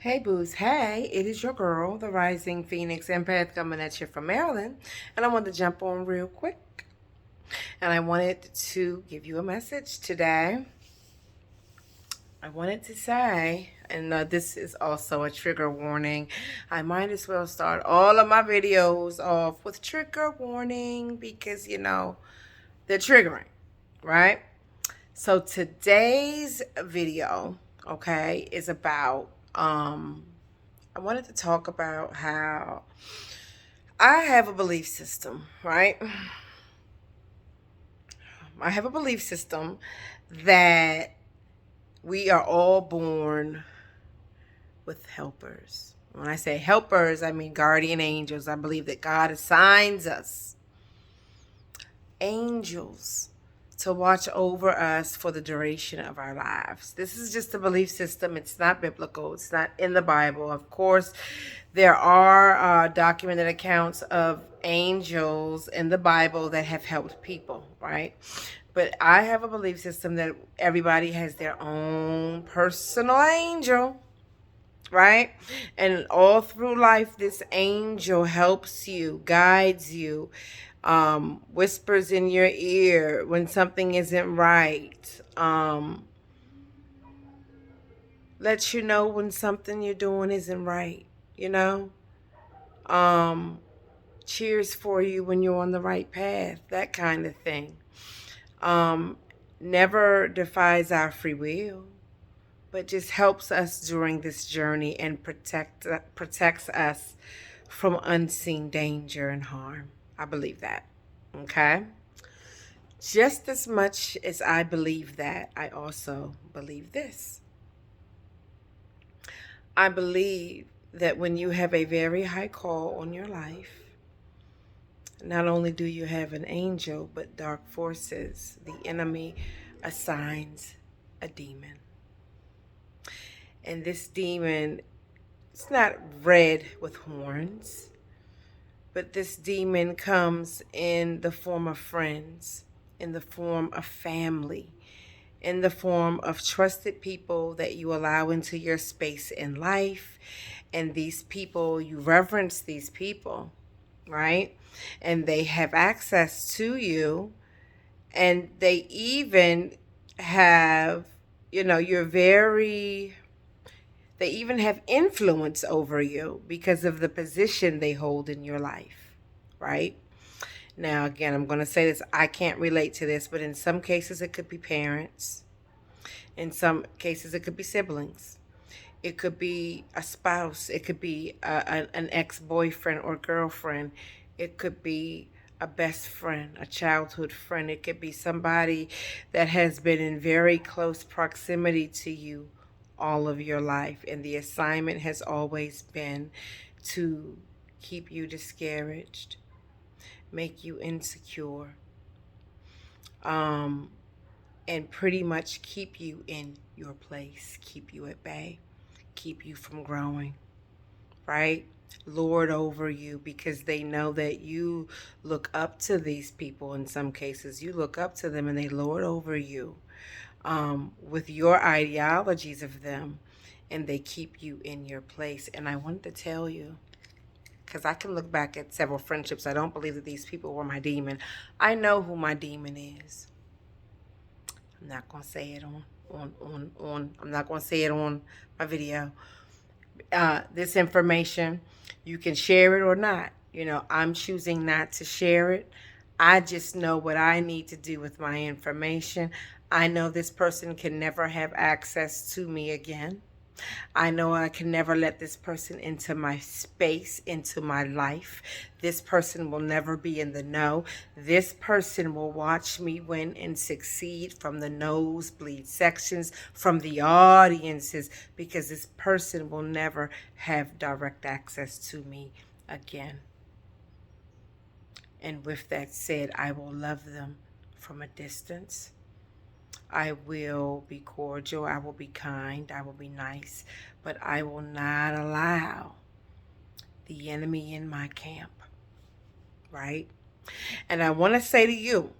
Hey boos, hey, it is your girl, the Rising Phoenix Empath, coming at you from Maryland. And I wanted to jump on real quick. And I wanted to give you a message today. I wanted to say, and this is also a trigger warning. I might as well start all of my videos off with trigger warning because, they're triggering, right? So today's video, okay, is about, I wanted to talk about how I have a belief system, right? I have a belief system that we are all born with helpers. When I say helpers, I mean guardian angels. I believe that God assigns us angels to watch over us for the duration of our lives. This is just a belief system. It's not biblical. It's not in the Bible. Of course, there are documented accounts of angels in the Bible that have helped people, right? But I have a belief system that everybody has their own personal angel, right? And all through life, this angel helps you, guides you, whispers in your ear when something isn't right, lets you know when something you're doing isn't right, um, cheers for you when you're on the right path, that kind of thing. Never defies our free will, but just helps us during this journey and protects us from unseen danger and harm. I believe that. Okay? Just as much as I believe that, I also believe this. I believe that when you have a very high call on your life, not only do you have an angel, but dark forces, the enemy assigns a demon. And this demon, it's not red with horns, but this demon comes in the form of friends, in the form of family, in the form of trusted people that you allow into your space in life. And these people, you reverence these people, right? And they have access to you. And they even have, they even have influence over you because of the position they hold in your life, right? Now, again, I'm going to say this. I can't relate to this, but in some cases, it could be parents. In some cases, it could be siblings. It could be a spouse. It could be an ex-boyfriend or girlfriend. It could be a best friend, a childhood friend. It could be somebody that has been in very close proximity to you all of your life. And the assignment has always been to keep you discouraged, make you insecure, and pretty much keep you in your place, keep you at bay, keep you from growing, right? Lord over you because they know that you look up to these people. In some cases, you look up to them and they lord over you with your ideologies of them, and they keep you in your place. And I want to tell you, because I can look back at several friendships, I don't believe that these people were my demon. I know who my demon is. I'm not going to say it I'm not going to say it on my video. This information, you can share it or not. I'm choosing not to share it. I just know what I need to do with my information. I know this person can never have access to me again. I know I can never let this person into my space, into my life. This person will never be in the know. This person will watch me win and succeed from the nosebleed sections, from the audiences, because this person will never have direct access to me again. And with that said, I will love them from a distance. I will be cordial, I will be kind, I will be nice, but I will not allow the enemy in my camp, right? And I want to say to you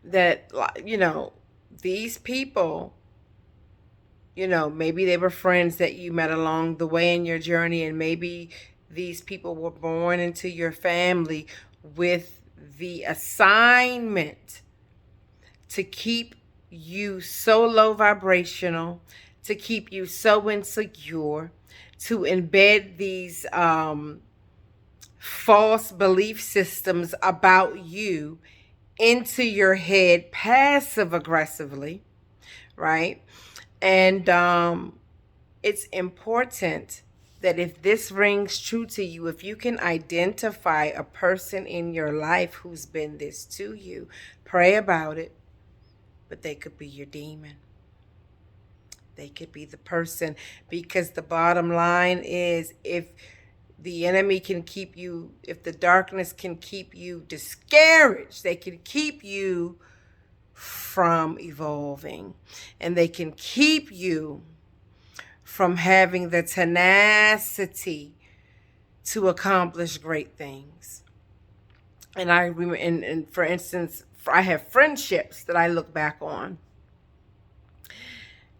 that, these people You know, maybe they were friends that you met along the way in your journey, and maybe these people were born into your family with the assignment to keep you so low vibrational, to keep you so insecure, to embed these false belief systems about you into your head passive aggressively, right? And it's important that if this rings true to you, if you can identify a person in your life who's been this to you, pray about it. But they could be your demon. They could be the person, because the bottom line is, if the enemy can keep you, if the darkness can keep you discouraged, they can keep you from evolving, and they can keep you from having the tenacity to accomplish great things. And I remember, and for instance, I have friendships that I look back on.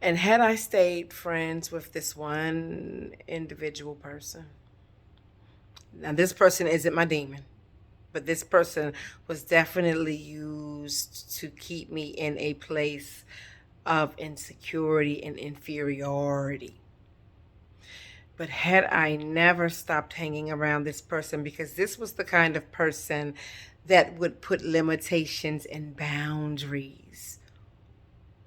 And had I stayed friends with this one individual person, now this person isn't my demon, but this person was definitely used to keep me in a place of insecurity and inferiority. But had I never stopped hanging around this person, because this was the kind of person that would put limitations and boundaries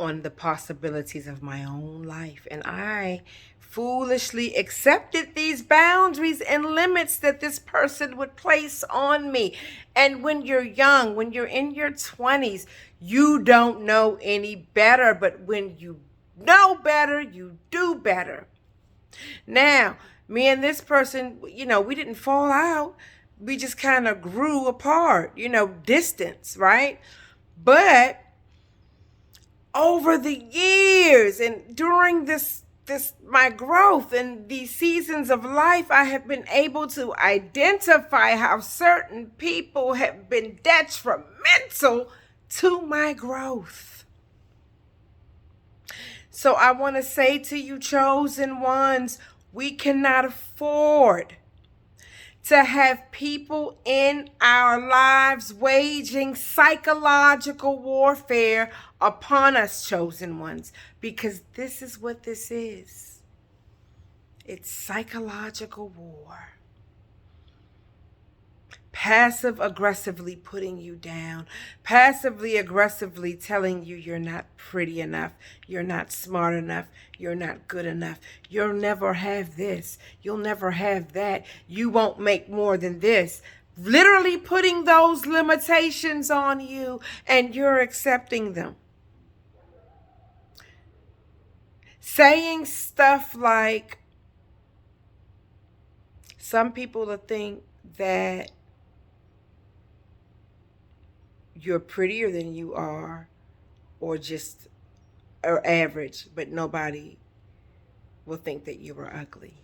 on the possibilities of my own life. And I foolishly accepted these boundaries and limits that this person would place on me. And when you're young, when you're in your 20s, you don't know any better. But when you know better, you do better. Now, me and this person, we didn't fall out. We just kind of grew apart, distance, right? But over the years and during this my growth and these seasons of life, I have been able to identify how certain people have been detrimental to my growth. So I want to say to you, chosen ones, we cannot afford to have people in our lives waging psychological warfare upon us, chosen ones, because this is what this is. It's psychological war. Passive aggressively putting you down, passively aggressively telling you you're not pretty enough, you're not smart enough, you're not good enough, you'll never have this, you'll never have that, you won't make more than this. Literally putting those limitations on you, and you're accepting them. Saying stuff like, some people will think that you're prettier than you are, or just or average, but nobody will think that you were ugly.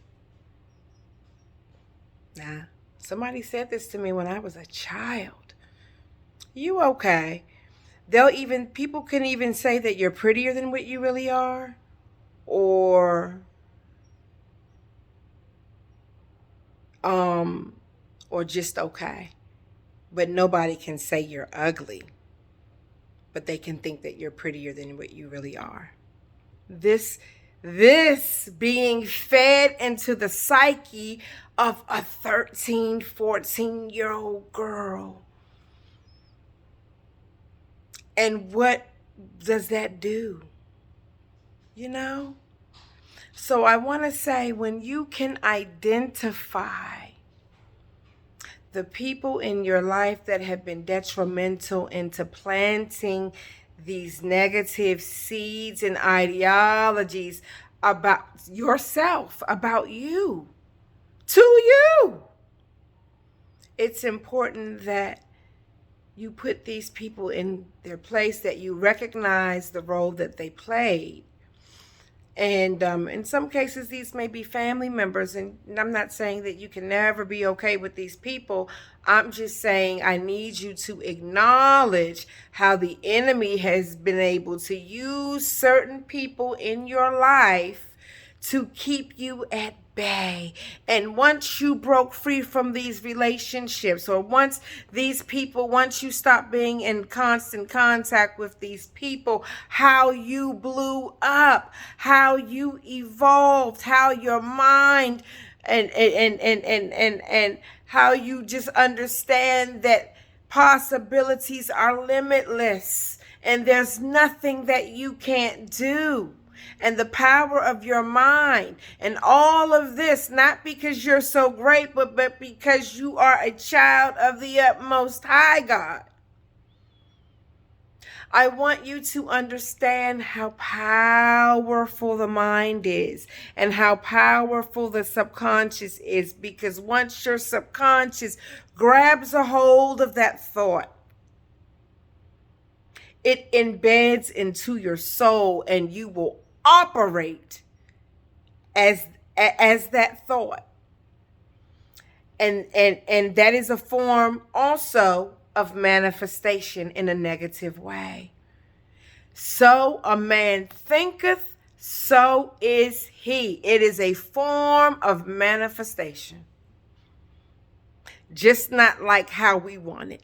Now, somebody said this to me when I was a child. You okay? People can even say that you're prettier than what you really are, or just okay. But nobody can say you're ugly, but they can think that you're prettier than what you really are. This being fed into the psyche of a 13, 14-year-old girl. And what does that do? So I want to say, when you can identify the people in your life that have been detrimental into planting these negative seeds and ideologies about yourself, about you, to you, it's important that you put these people in their place, that you recognize the role that they played, And in some cases, these may be family members. And I'm not saying that you can never be okay with these people. I'm just saying I need you to acknowledge how the enemy has been able to use certain people in your life to keep you at bay. And once you broke free from these relationships, or once you stop being in constant contact with these people, how you blew up, how you evolved, how your mind and how you just understand that possibilities are limitless and there's nothing that you can't do. And the power of your mind and all of this, not because you're so great, but because you are a child of the utmost high God. I want you to understand how powerful the mind is and how powerful the subconscious is, because once your subconscious grabs a hold of that thought, it embeds into your soul and you will operate as that thought. And that is a form also of manifestation in a negative way. So a man thinketh, so is he. It is a form of manifestation, just not like how we want it.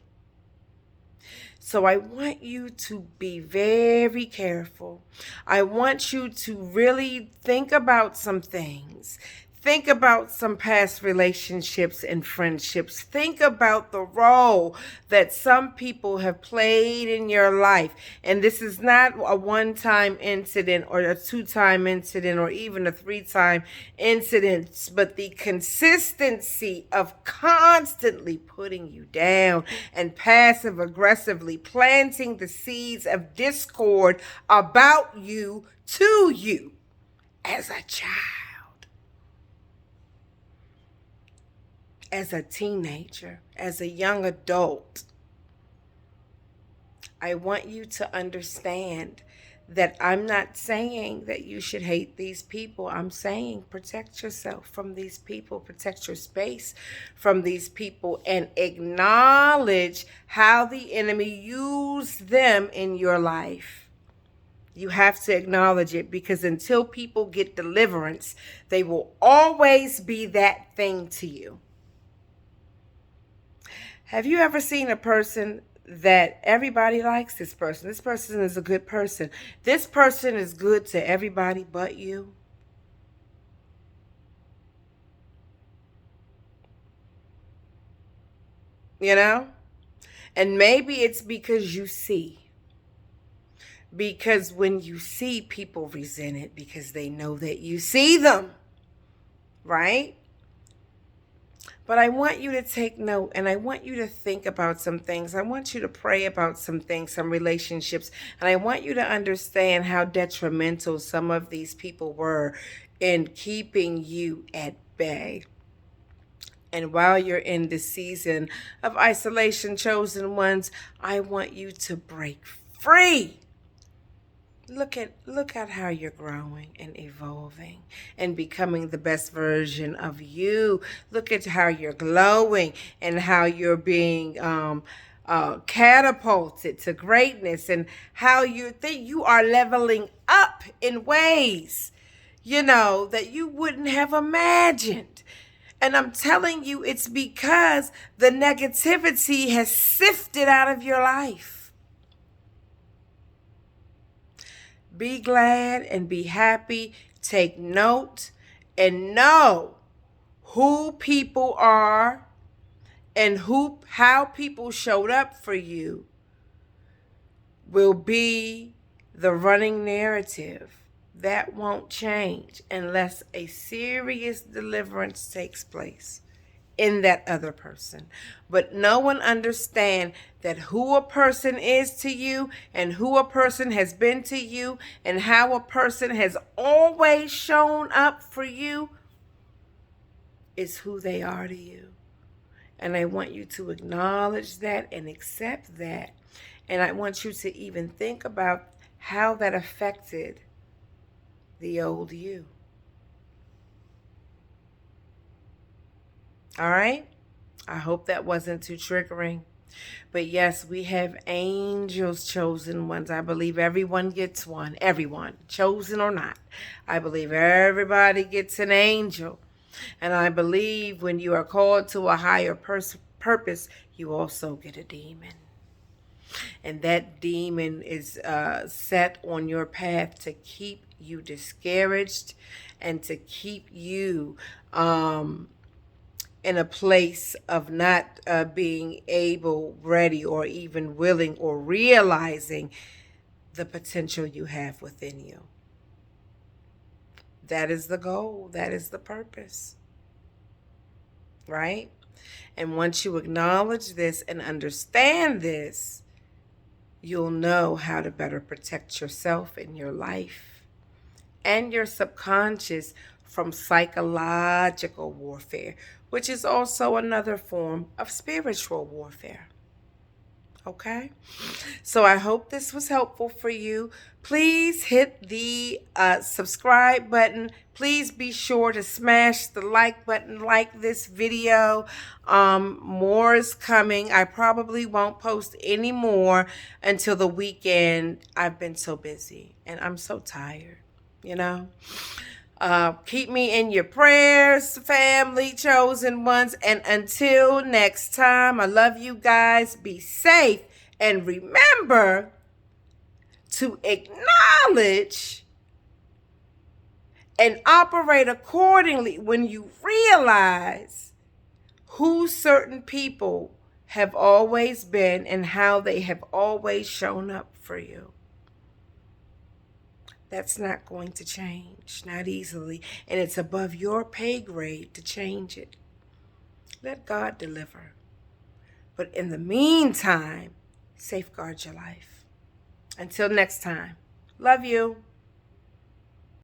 So I want you to be very careful. I want you to really think about some things. Think about some past relationships and friendships. Think about the role that some people have played in your life. And this is not a one-time incident or a two-time incident or even a three-time incident, but the consistency of constantly putting you down and passive-aggressively planting the seeds of discord about you to you as a child, as a teenager, as a young adult. I want you to understand that I'm not saying that you should hate these people. I'm saying protect yourself from these people, protect your space from these people, and acknowledge how the enemy used them in your life. You have to acknowledge it, because until people get deliverance, they will always be that thing to you. Have you ever seen a person that everybody likes this person? This person is a good person. This person is good to everybody but you. You know? And maybe it's because you see. Because when you see, people resent it because they know that you see them. Right? But I want you to take note, and I want you to think about some things. I want you to pray about some things, some relationships. And I want you to understand how detrimental some of these people were in keeping you at bay. And while you're in this season of isolation, chosen ones, I want you to break free. Look at how you're growing and evolving and becoming the best version of you. Look at how you're glowing and how you're being catapulted to greatness, and how you think you are leveling up in ways, that you wouldn't have imagined. And I'm telling you, it's because the negativity has sifted out of your life. Be glad and be happy. Take note and know who people are and how people showed up for you will be the running narrative. That won't change unless a serious deliverance takes place in that other person. But no one understands that who a person is to you and who a person has been to you and how a person has always shown up for you is who they are to you. And I want you to acknowledge that and accept that. And I want you to even think about how that affected the old you. All right? I hope that wasn't too triggering. But yes, we have angels, chosen ones. I believe everyone gets one. Everyone, chosen or not. I believe everybody gets an angel. And I believe when you are called to a higher purpose, you also get a demon. And that demon is set on your path to keep you discouraged and to keep you in a place of not being able, ready, or even willing or realizing the potential you have within you. That is the goal. That is the purpose. Right? And once you acknowledge this and understand this, you'll know how to better protect yourself and your life and your subconscious from psychological warfare, which is also another form of spiritual warfare. Okay? So I hope this was helpful for you. Please hit the subscribe button. Please be sure to smash the like button, like this video. More is coming. I probably won't post any more until the weekend. I've been so busy and I'm so tired, you know. Keep me in your prayers, family, chosen ones. And until next time, I love you guys. Be safe. And remember to acknowledge and operate accordingly when you realize who certain people have always been and how they have always shown up for you. That's not going to change, not easily, and it's above your pay grade to change it. Let God deliver. But in the meantime, safeguard your life. Until next time, love you.